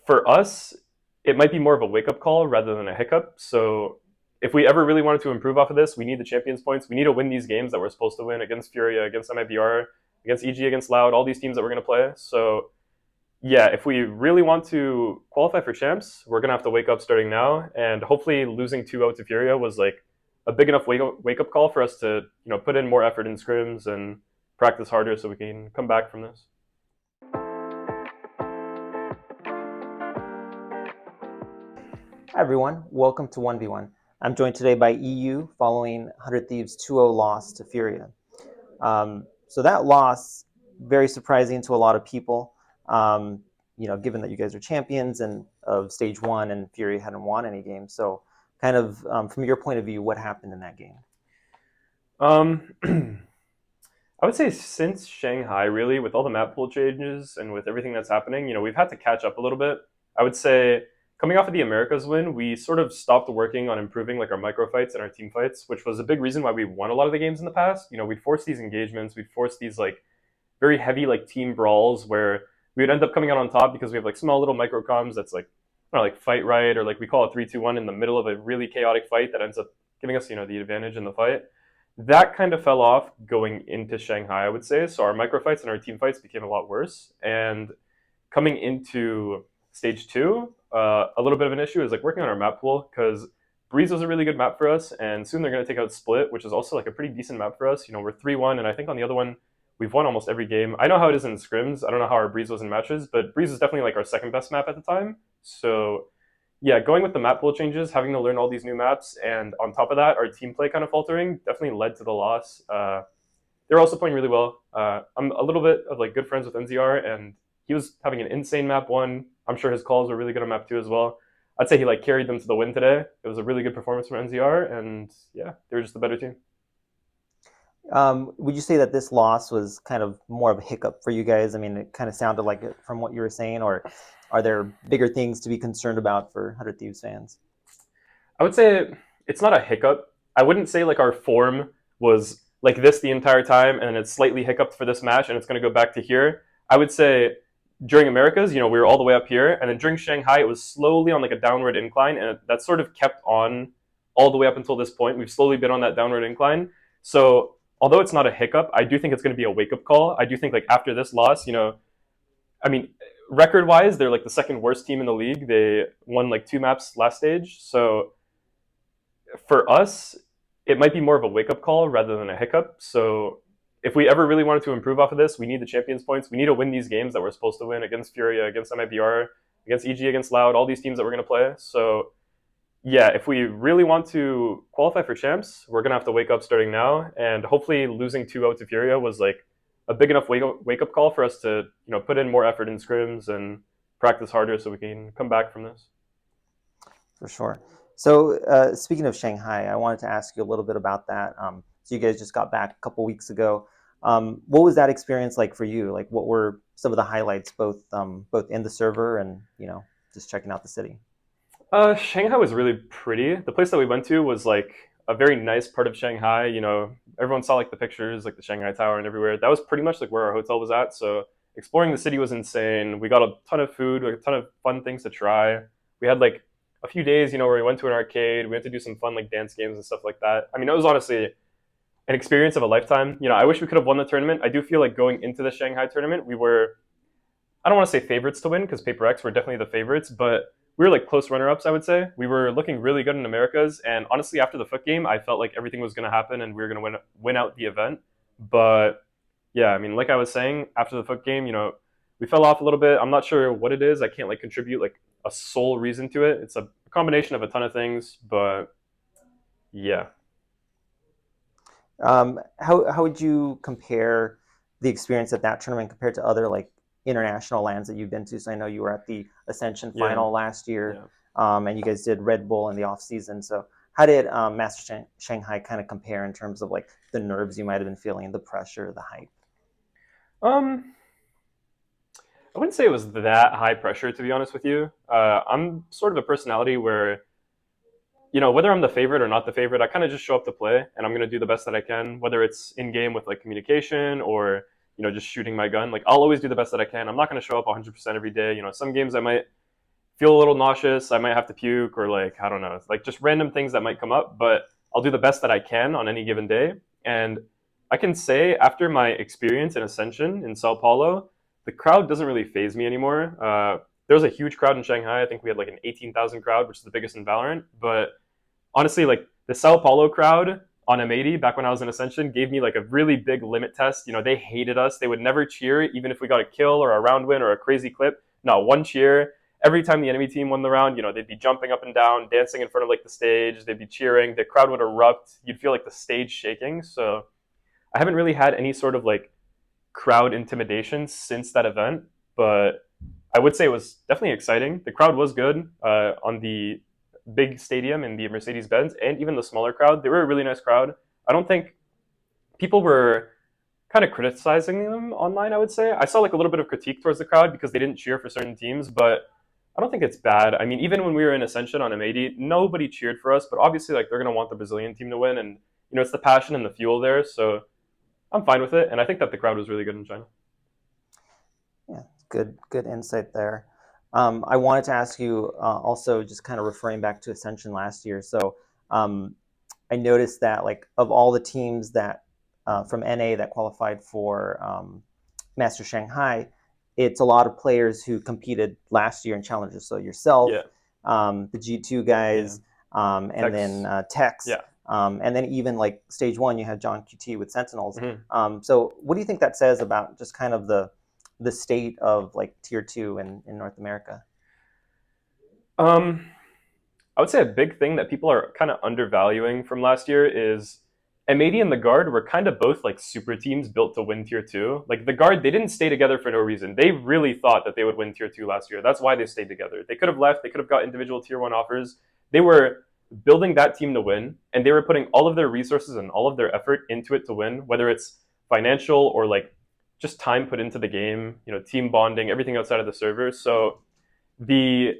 For us, it might be more of a wake up call rather than a hiccup. So if we ever really wanted to improve off of this, we need the champions points. We need to win these games that we're supposed to win against Furia, against MIBR, against EG, against Loud, all these teams that we're going to play. So yeah, if we really want to qualify for champs, we're gonna have to wake up starting now, and hopefully losing 2-0 to Furia was like a big enough wake up call for us to put in more effort in scrims and practice harder so we can come back from this. Hi everyone, welcome to 1v1. I'm joined today by eeiu following 100 Thieves 2-0 loss to Furia. So that loss, very surprising to a lot of people, given that you guys are champions and of stage 1 and Furia hadn't won any games. So kind of from your point of view, what happened in that game? I would say since Shanghai, really, with all the map pool changes and with everything that's happening, we've had to catch up a little bit. I would say coming off of the Americas win, we sort of stopped working on improving like our micro fights and our team fights, which was a big reason why we won a lot of the games in the past. We'd force these engagements, we'd force these like very heavy like team brawls where we would end up coming out on top because we have like small little micro comms that's like like fight right, or like we call it 3-2-1 in the middle of a really chaotic fight that ends up giving us the advantage in the fight. That kind of fell off going into Shanghai, I would say. So our micro fights and our team fights became a lot worse. And coming into stage 2, a little bit of an issue is like working on our map pool, because Breeze was a really good map for us, and soon they're going to take out Split, which is also like a pretty decent map for us. We're 3-1, and I think on the other one we've won almost every game. I know how it is in scrims. I don't know how our Breeze was in matches, but Breeze is definitely like our second best map at the time. So yeah, going with the map pool changes, having to learn all these new maps, and on top of that, our team play kind of faltering definitely led to the loss. They're also playing really well. I'm a little bit of like good friends with NZR, and he was having an insane map 1. I'm sure his calls were really good on map 2 as well. I'd say he like carried them to the win today. It was a really good performance from NZR, and yeah, they were just a better team. Would you say that this loss was kind of more of a hiccup for you guys? I mean, it kind of sounded like it from what you were saying, or are there bigger things to be concerned about for 100 Thieves fans? I would say it's not a hiccup. I wouldn't say like our form was like this the entire time and it's slightly hiccuped for this match and it's going to go back to here. I would say during Americas, we were all the way up here, and then during Shanghai, it was slowly on like a downward incline, and that sort of kept on all the way up until this point. We've slowly been on that downward incline. So although it's not a hiccup, I do think it's going to be a wake-up call. I do think like after this loss, I mean, record-wise, they're like the second worst team in the league. They won like 2 maps last stage. So for us, it might be more of a wake-up call rather than a hiccup. So if we ever really wanted to improve off of this, we need the champions points. We need to win these games that we're supposed to win against Furia, against MIBR, against EG, against Loud, all these teams that we're going to play. So yeah, if we really want to qualify for champs, we're going to have to wake up starting now. And hopefully losing 2-0 to Furia was like a big enough wake up call for us to put in more effort in scrims and practice harder so we can come back from this. For sure. So speaking of Shanghai, I wanted to ask you a little bit about that. So you guys just got back a couple weeks ago. What was that experience like for you? Like, what were some of the highlights, both in the server and just checking out the city? Shanghai was really pretty. The place that we went to was like a very nice part of Shanghai. Everyone saw like the pictures, like the Shanghai Tower and everywhere. That was pretty much like where our hotel was at. So exploring the city was insane. We got a ton of food, like a ton of fun things to try. We had like a few days, where we went to an arcade. We went to do some fun like dance games and stuff like that. I mean, it was honestly an experience of a lifetime. I wish we could have won the tournament. I do feel like going into the Shanghai tournament, we were, I don't want to say favorites to win, because Paper X were definitely the favorites, but we were like close runner-ups, I would say. We were looking really good in Americas, and honestly, after the FUT game, I felt like everything was going to happen and we were going to win out the event. But yeah, I mean, like I was saying, after the FUT game, we fell off a little bit. I'm not sure what it is. I can't like contribute like a sole reason to it. It's a combination of a ton of things, but yeah. How would you compare the experience at that tournament compared to other like international lands that you've been to? So I know you were at the Ascension final last year, and you guys did Red Bull in the off season. So how did Masters Shanghai kind of compare in terms of like the nerves you might have been feeling, the pressure, the hype? I wouldn't say it was that high pressure, to be honest with you. I'm sort of a personality where, whether I'm the favorite or not the favorite, I kind of just show up to play, and I'm going to do the best that I can, whether it's in-game with like communication or, just shooting my gun. Like, I'll always do the best that I can. I'm not going to show up 100% every day. Some games I might feel a little nauseous. I might have to puke or like I don't know, it's like just random things that might come up. But I'll do the best that I can on any given day. And I can say after my experience in Ascension in Sao Paulo, the crowd doesn't really phase me anymore. There was a huge crowd in Shanghai. I think we had like an 18,000 crowd, which is the biggest in Valorant. But honestly, like the Sao Paulo crowd on M80 back when I was in Ascension gave me like a really big limit test. You know, they hated us. They would never cheer, even if we got a kill or a round win or a crazy clip. Not one cheer. Every time the enemy team won the round, you know, they'd be jumping up and down, dancing in front of like the stage. They'd be cheering. The crowd would erupt. You'd feel like the stage shaking. So I haven't really had any sort of like crowd intimidation since that event, but I would say it was definitely exciting. The crowd was good on the big stadium in the Mercedes Benz, and even the smaller crowd. They were a really nice crowd. I don't think people were kind of criticizing them online. I would say I saw like a little bit of critique towards the crowd because they didn't cheer for certain teams, but I don't think it's bad. I mean, even when we were in Ascension on M80, nobody cheered for us, but obviously, like they're gonna want the Brazilian team to win, and you know it's the passion and the fuel there. So I'm fine with it, and I think that the crowd was really good in China. Yeah, good insight there. I wanted to ask you also, just kind of referring back to Ascension last year. So um, I noticed that like of all the teams that from NA that qualified for Masters Shanghai, it's a lot of players who competed last year in challenges. So yourself, Yeah, the G2 yeah. guys, and then Tex, Tex, yeah. and then even like stage one, you had John QT with Sentinels. Mm-hmm. So what do you think that says about just kind of the state of like tier two in North America? Um, I would say a big thing that people are kind of undervaluing from last year is M80 and the Guard were kind of both like super teams built to win tier two. Like the Guard, they didn't stay together for no reason. They really thought that they would win tier two last year. That's why they stayed together. They could have left, they could have got individual tier one offers. They were building that team to win, and they were putting all of their resources and all of their effort into it to win, whether it's financial or like just time put into the game, you know, team bonding, everything outside of the server. So the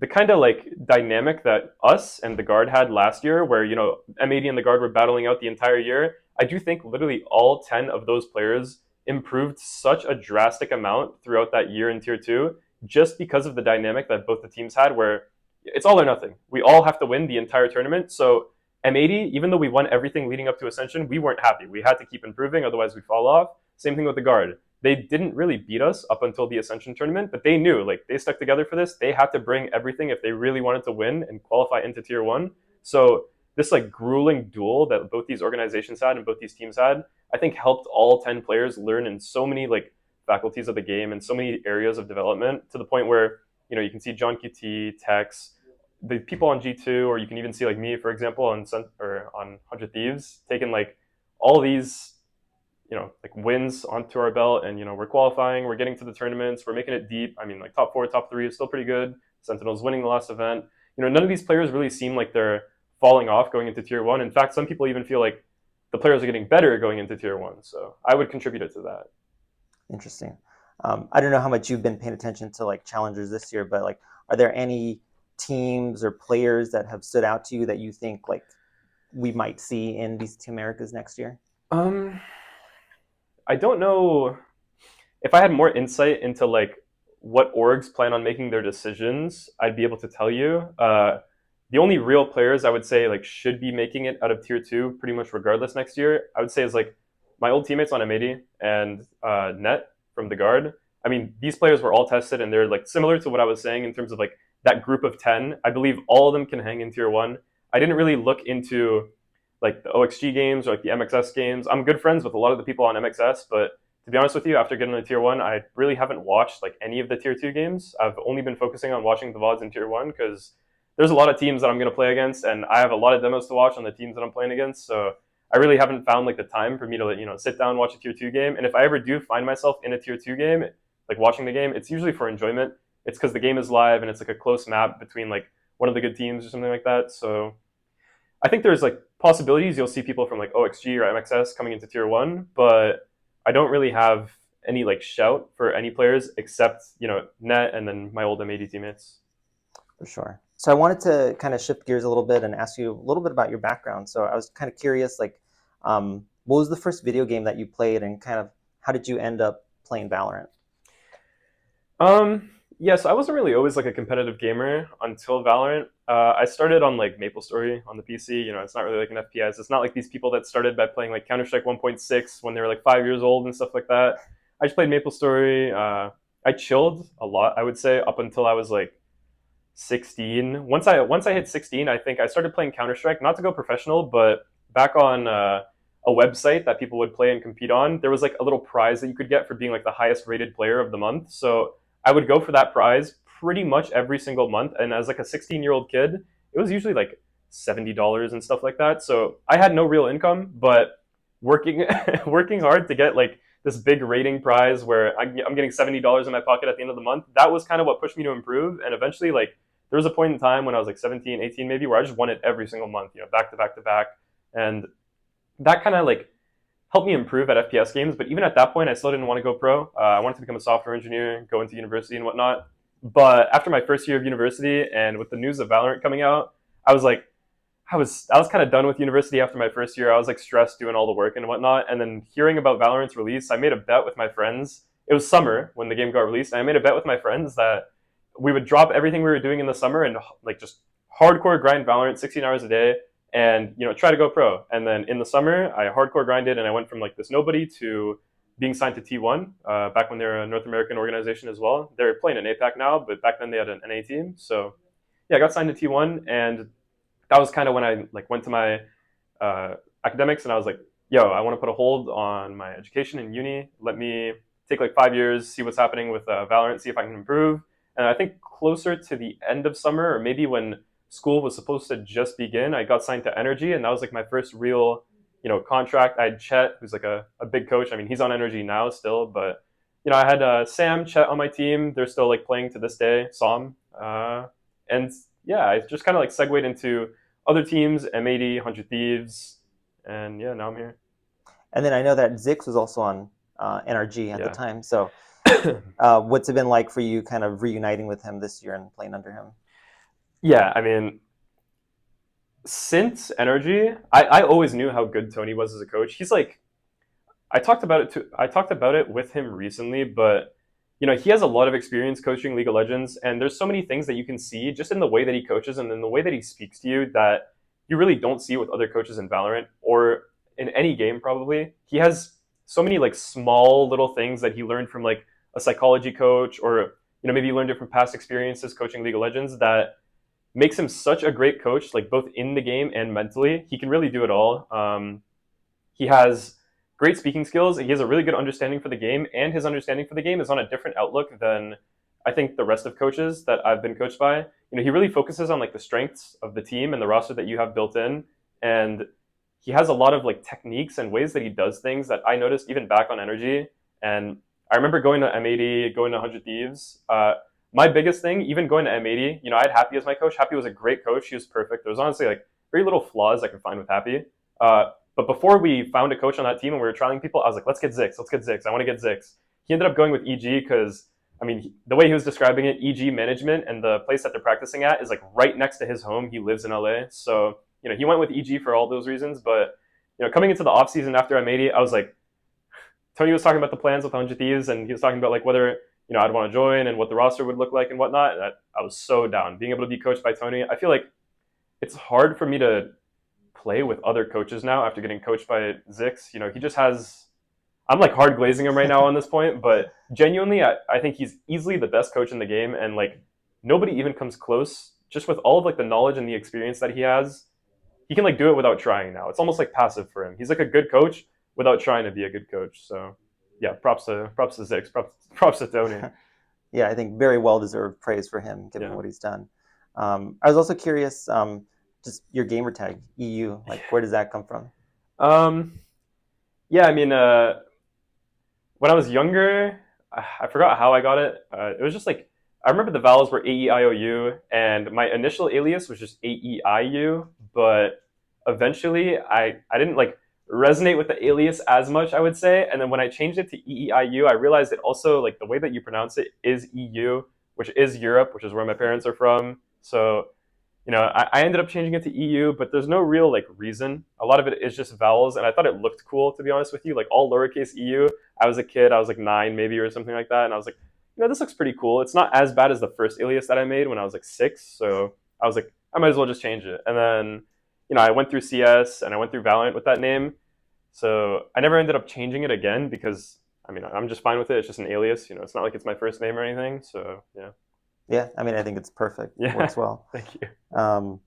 kind of like dynamic that us and the guard had last year, where you know M80 and the guard were battling out the entire year, I do think literally all 10 of those players improved such a drastic amount throughout that year in tier two, just because of the dynamic that both the teams had, where it's all or nothing. We all have to win the entire tournament. So M80, even though we won everything leading up to Ascension, we weren't happy. We had to keep improving, otherwise we fall off. Same thing with the guard. They didn't really beat us up until the Ascension tournament, but they knew, like, they stuck together for this. They had to bring everything if they really wanted to win and qualify into tier one. So this like grueling duel that both these organizations had and both these teams had, I think helped all 10 players learn in so many like faculties of the game and so many areas of development, to the point where, you know, you can see John QT, Tex, the people on G2, or you can even see like me, for example, on 100 Thieves, taking like all these, you know, like wins onto our belt, and you know we're qualifying, we're getting to the tournaments, we're making it deep. I mean, like top four, top three is still pretty good. Sentinels winning the last event. You know, none of these players really seem like they're falling off going into tier one. In fact, some people even feel like the players are getting better going into tier one. So I would contribute it to that. Interesting. I don't know how much you've been paying attention to like challengers this year, but like, are there any teams or players that have stood out to you that you think like we might see in VCT Americas next year? Um, I don't know if I had more insight into like what orgs plan on making their decisions, I'd be able to tell you. The only real players I would say like should be making it out of tier two, pretty much regardless next year, I would say is like my old teammates on M80 and Net from the guard. I mean, these players were all tested, and they're like similar to what I was saying in terms of like that group of 10. I believe all of them can hang in tier one. I didn't really look into like the OXG games or like the MXS games. I'm good friends with a lot of the people on MXS, but to be honest with you, after getting to tier one, I really haven't watched like any of the tier two games. I've only been focusing on watching the VODs in tier one because there's a lot of teams that I'm going to play against, and I have a lot of demos to watch on the teams that I'm playing against. So I really haven't found like the time for me to, you know, sit down and watch a tier two game. And if I ever do find myself in a tier two game, like watching the game, it's usually for enjoyment. It's because the game is live and it's like a close map between like one of the good teams or something like that. So I think there's like possibilities you'll see people from like OXG or MXS coming into tier one, but I don't really have any like shout for any players except, you know, Net and then my old M80 teammates. For sure. So I wanted to kind of shift gears a little bit and ask you a little bit about your background. So I was kind of curious, like, what was the first video game that you played, and kind of how did you end up playing Valorant? Um, Yeah, so I wasn't really always like a competitive gamer until Valorant. I started on like MapleStory on the PC. You know, it's not really like an FPS. It's not like these people that started by playing like Counter Strike 1.6 when they were like 5 years old and stuff like that. I just played MapleStory. I chilled a lot, I would say, up until I was like 16. Once I hit 16, I think I started playing Counter Strike, not to go professional, but back on a website that people would play and compete on. There was like a little prize that you could get for being like the highest rated player of the month. So I would go for that prize pretty much every single month. And as like a 16-year-old kid, it was usually like $70 and stuff like that. So I had no real income, but working working hard to get like this big rating prize where I'm getting $70 in my pocket at the end of the month. That was kind of what pushed me to improve. And eventually, like there was a point in time when I was like 17, 18 maybe, where I just won it every single month, you know, back to back to back. And that kind of like helped me improve at FPS games. But even at that point, I still didn't want to go pro. I wanted to become a software engineer, go into university and whatnot. But after my first year of university and with the news of Valorant coming out, I was like, I was kind of done with university after my first year. I was like stressed doing all the work and whatnot. And then hearing about Valorant's release, I made a bet with my friends. It was summer when the game got released. And I made a bet with my friends that we would drop everything we were doing in the summer and like just hardcore grind Valorant 16 hours a day and try to go pro. And then in the summer, I hardcore grinded and I went from like this nobody to being signed to T1 back when they were a North American organization as well. They're playing in APAC now, but back then they had an NA team. So yeah, I got signed to T1 and that was kind of when I like went to my academics and I was like, yo, I want to put a hold on my education in uni. Let me take like 5 years, see what's happening with Valorant, see if I can improve. And I think closer to the end of summer, or maybe when school was supposed to just begin, I got signed to Energy, and that was like my first real, contract. I had Chet, who's like a big coach. I mean, he's on Energy now still, but I had Sam, Chet on my team. They're still like playing to this day. Som, and yeah, I just kind of like segued into other teams, M80, 100 Thieves, and yeah, now I'm here. And then I know that Zix was also on NRG at the Yeah. time. So what's it been like for you kind of reuniting with him this year and playing under him? Yeah, I mean, since Energy, I always knew how good Tony was as a coach. He's like, I talked about it with him recently, but he has a lot of experience coaching League of Legends, and there's so many things that you can see just in the way that he coaches and in the way that he speaks to you that you really don't see with other coaches in Valorant or in any game probably. He has so many like small little things that he learned from like a psychology coach or maybe he learned it from past experiences coaching League of Legends that makes him such a great coach, like both in the game and mentally. He can really do it all. He has great speaking skills. He has a really good understanding for the game, and his understanding for the game is on a different outlook than I think the rest of coaches that I've been coached by. He really focuses on like the strengths of the team and the roster that you have built in, and he has a lot of like techniques and ways that he does things that I noticed even back on Energy. And I remember going to M80, going to 100 Thieves. My biggest thing, even going to M80, I had Happy as my coach. Happy was a great coach. He was perfect. There was honestly like very little flaws I could find with Happy. But before we found a coach on that team and we were trialing people, I was like, let's get Zix. Let's get Zix. I want to get Zix. He ended up going with EG because, I mean, the way he was describing it, EG management and the place that they're practicing at is like right next to his home. He lives in LA. So, he went with EG for all those reasons. But, coming into the offseason after M80, I was like, Tony was talking about the plans with 100 Thieves and he was talking about like whether, I'd want to join and what the roster would look like and whatnot. And I was so down. Being able to be coached by Tony, I feel like it's hard for me to play with other coaches now after getting coached by Zix. He just has. I'm like hard glazing him right now on this point, but genuinely, I think he's easily the best coach in the game, and like nobody even comes close. Just with all of like the knowledge and the experience that he has, he can like do it without trying now. It's almost like passive for him. He's like a good coach without trying to be a good coach. So yeah, props to Zix, props to Tony. Yeah, I think very well deserved praise for him given Yeah. what he's done. I was also curious, just your gamer tag EU, like where does that come from? Um, yeah, I mean, when I was younger, I forgot how I got it. It was just like I remember the vowels were eeiou, and my initial alias was just eeiu. But eventually, I didn't like resonate with the alias as much, I would say. And then when I changed it to eeiu, I realized it also like the way that you pronounce it is EU, which is Europe, which is where my parents are from. So I ended up changing it to EU, but there's no real like reason. A lot of it is just vowels, and I thought it looked cool to be honest with you, like all lowercase EU. I was a kid, I was like 9 maybe or something like that, and I was like, this looks pretty cool. It's not as bad as the first Alias that I made when I was like 6. So I was like, I might as well just change it. And then, I went through CS and I went through Valorant with that name. So I never ended up changing it again because I'm just fine with it. It's just an alias. It's not like it's my first name or anything. So yeah. Yeah, I mean, I think it's perfect. Yeah. Works well. Thank you. Um,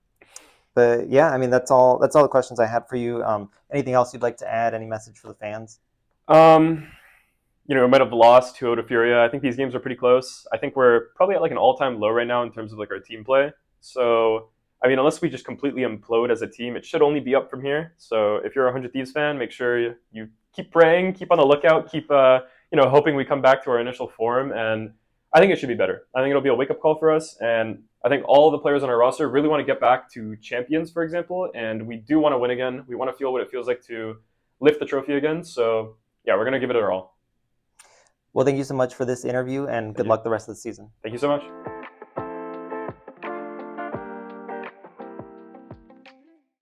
but yeah, I mean, that's all. That's all the questions I had for you. Anything else you'd like to add? Any message for the fans? Um, we might have lost 2-0 to Furia. I think these games are pretty close. I think we're probably at like an all-time low right now in terms of like our team play. So, unless we just completely implode as a team, it should only be up from here. So, if you're a 100 Thieves fan, make sure you keep praying, keep on the lookout, keep hoping we come back to our initial form, and I think it should be better. I think it'll be a wake-up call for us, and I think all the players on our roster really want to get back to champions, for example, and we do want to win again. We want to feel what it feels like to lift the trophy again. So, yeah, we're going to give it our all. Well, thank you so much for this interview, and Thank good you. luck the rest of the season. Thank you so much.